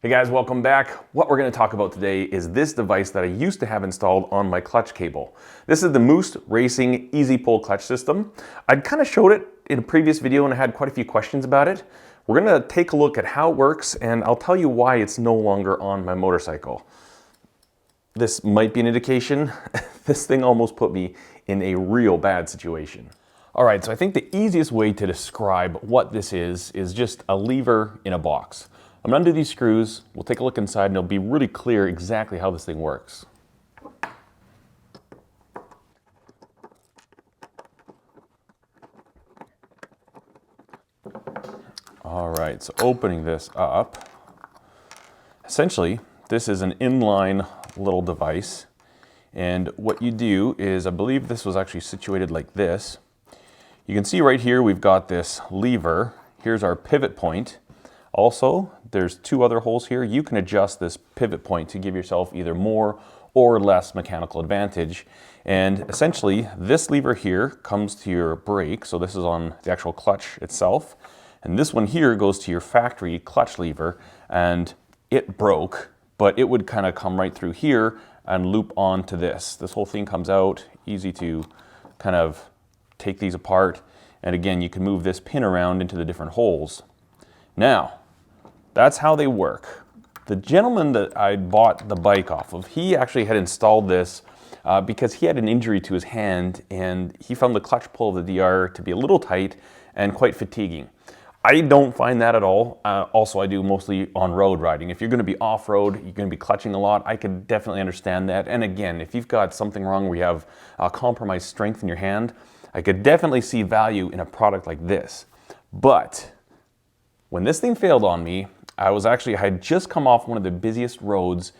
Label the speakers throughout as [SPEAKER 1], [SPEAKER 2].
[SPEAKER 1] Hey guys, welcome back. What we're going to talk about today is this device that I used to have installed on my clutch cable. This is the Moose Racing Easy Pull Clutch System. I'd kind of showed it in a previous video and I had quite a few questions about it. We're going to take a look at how it works and I'll tell you why it's no longer on my motorcycle. This might be an indication. This thing almost put me in a real bad situation. All right, so I think the easiest way to describe what this is just a lever in a box. I'm gonna undo these screws, we'll take a look inside and it'll be really clear exactly how this thing works. All right, so opening this up, essentially this is an inline little device. And what you do is, I believe this was actually situated like this. You can see right here we've got this lever. Here's our pivot point. Also, there's two other holes here. You can adjust this pivot point to give yourself either more or less mechanical advantage. And essentially, this lever here comes to your brake. So this is on the actual clutch itself. And this one here goes to your factory clutch lever. And it broke, but it would kind of come right through here and loop onto this. This whole thing comes out, easy to kind of take these apart. And again, you can move this pin around into the different holes. Now, that's how they work. The gentleman that I bought the bike off of, he actually had installed this because he had an injury to his hand and he found the clutch pull of the DR to be a little tight and quite fatiguing. I don't find that at all. Also, I do mostly on road riding. If you're gonna be off-road, you're gonna be clutching a lot, I could definitely understand that. And again, if you've got something wrong where you have compromised strength in your hand, I could definitely see value in a product like this. But when this thing failed on me, I had just come off one of the busiest roads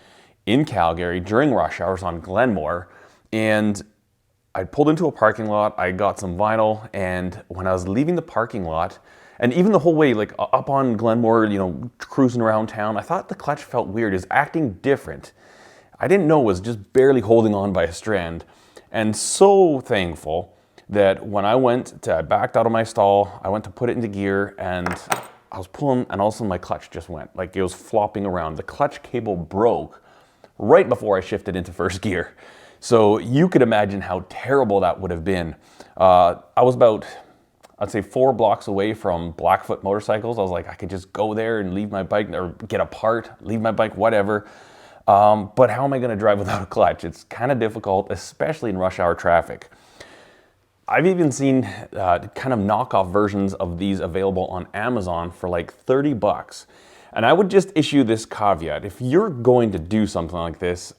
[SPEAKER 1] in Calgary during rush hours on Glenmore, and I pulled into a parking lot, I got some vinyl, and when I was leaving the parking lot, and even the whole way, like up on Glenmore, you know, cruising around town, I thought the clutch felt weird, it was acting different. I didn't know it was just barely holding on by a strand, and so thankful that when I backed out of my stall, I went to put it into gear, and I was pulling and all of a sudden my clutch just went, like it was flopping around. The clutch cable broke right before I shifted into first gear. So you could imagine how terrible that would have been. I was about, I'd say 4 blocks away from Blackfoot Motorcycles. I was like, I could just go there and leave my bike or get a part, leave my bike, whatever. But how am I gonna drive without a clutch? It's kind of difficult, especially in rush hour traffic. I've even seen kind of knockoff versions of these available on Amazon for like 30 bucks. And I would just issue this caveat. If you're going to do something like this,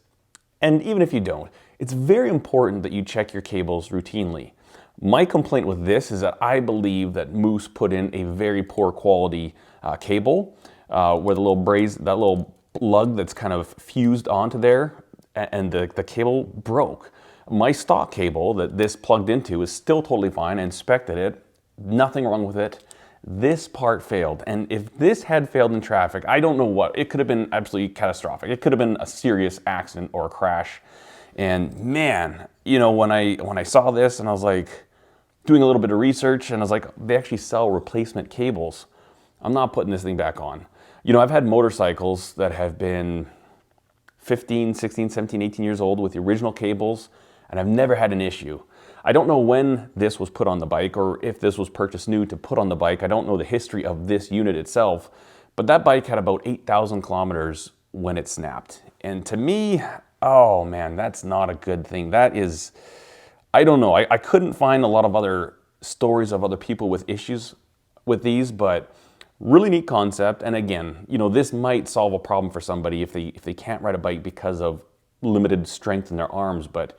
[SPEAKER 1] and even if you don't, it's very important that you check your cables routinely. My complaint with this is that I believe that Moose put in a very poor quality cable where the little that little lug that's kind of fused onto there, and the cable broke. My stock cable that this plugged into is still totally fine. I inspected it, nothing wrong with it. This part failed, and if this had failed in traffic, I don't know what, it could have been absolutely catastrophic. It could have been a serious accident or a crash. And man, you know, when I saw this and I was like doing a little bit of research and I was like, they actually sell replacement cables. I'm not putting this thing back on. You know, I've had motorcycles that have been 15, 16, 17, 18 years old with the original cables, and I've never had an issue. I don't know when this was put on the bike or if this was purchased new to put on the bike. I don't know the history of this unit itself, but that bike had about 8,000 kilometers when it snapped. And to me, oh man, that's not a good thing. That is, I don't know. I couldn't find a lot of other stories of other people with issues with these, but really neat concept. And again, you know, this might solve a problem for somebody if they can't ride a bike because of limited strength in their arms. But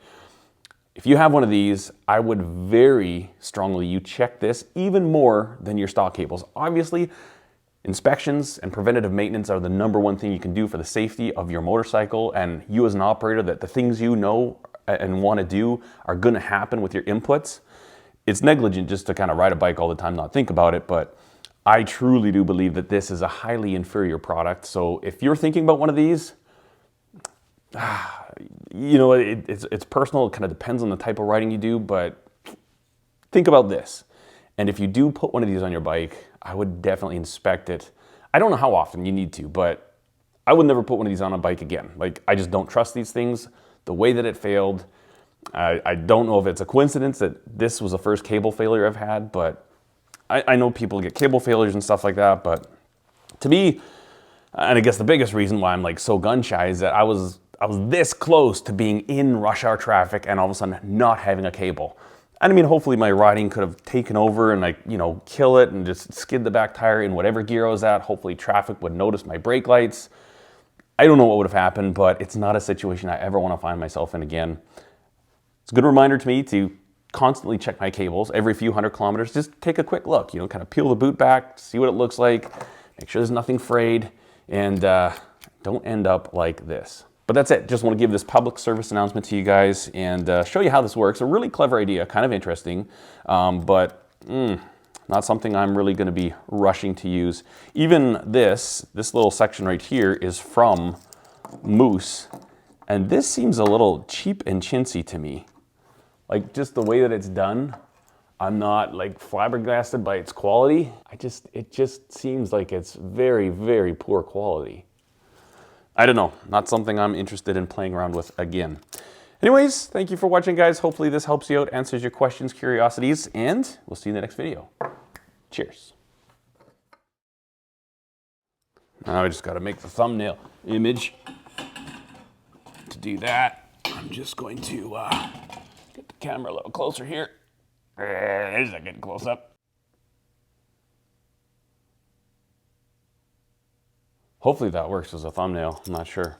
[SPEAKER 1] if you have one of these, I would very strongly you check this even more than your stock cables. Obviously, inspections and preventative maintenance are the #1 thing you can do for the safety of your motorcycle, and you as an operator, that the things you know and want to do are going to happen with your inputs. It's negligent just to kind of ride a bike all the time, not think about it, but I truly do believe that this is a highly inferior product. So if you're thinking about one of these, you know, it's personal. It kind of depends on the type of riding you do, but think about this. And if you do put one of these on your bike, I would definitely inspect it. I don't know how often you need to, but I would never put one of these on a bike again. Like, I just don't trust these things. The way that it failed, I don't know if it's a coincidence that this was the first cable failure I've had, but I know people get cable failures and stuff like that, but to me, and I guess the biggest reason why I'm like so gun shy is that I was this close to being in rush hour traffic and all of a sudden not having a cable. And I mean, hopefully my riding could have taken over and like, you know, kill it and just skid the back tire in whatever gear I was at. Hopefully traffic would notice my brake lights. I don't know what would have happened, but it's not a situation I ever want to find myself in again. It's a good reminder to me to constantly check my cables every few 100 kilometers. Just take a quick look, you know, kind of peel the boot back, see what it looks like, make sure there's nothing frayed, and don't end up like this. But that's it. Just want to give this public service announcement to you guys and show you how this works. A really clever idea, kind of interesting, but not something I'm really going to be rushing to use. Even this little section right here is from Moose, and this seems a little cheap and chintzy to me. Like, just the way that it's done, I'm not like flabbergasted by its quality. It just seems like it's very, very poor quality. I don't know, not something I'm interested in playing around with again. Anyways, thank you for watching, guys. Hopefully this helps you out, answers your questions, curiosities, and we'll see you in the next video. Cheers. Now I just gotta make the thumbnail image. To do that, I'm just going to get the camera a little closer here. There's a good close-up. Hopefully that works as a thumbnail, I'm not sure.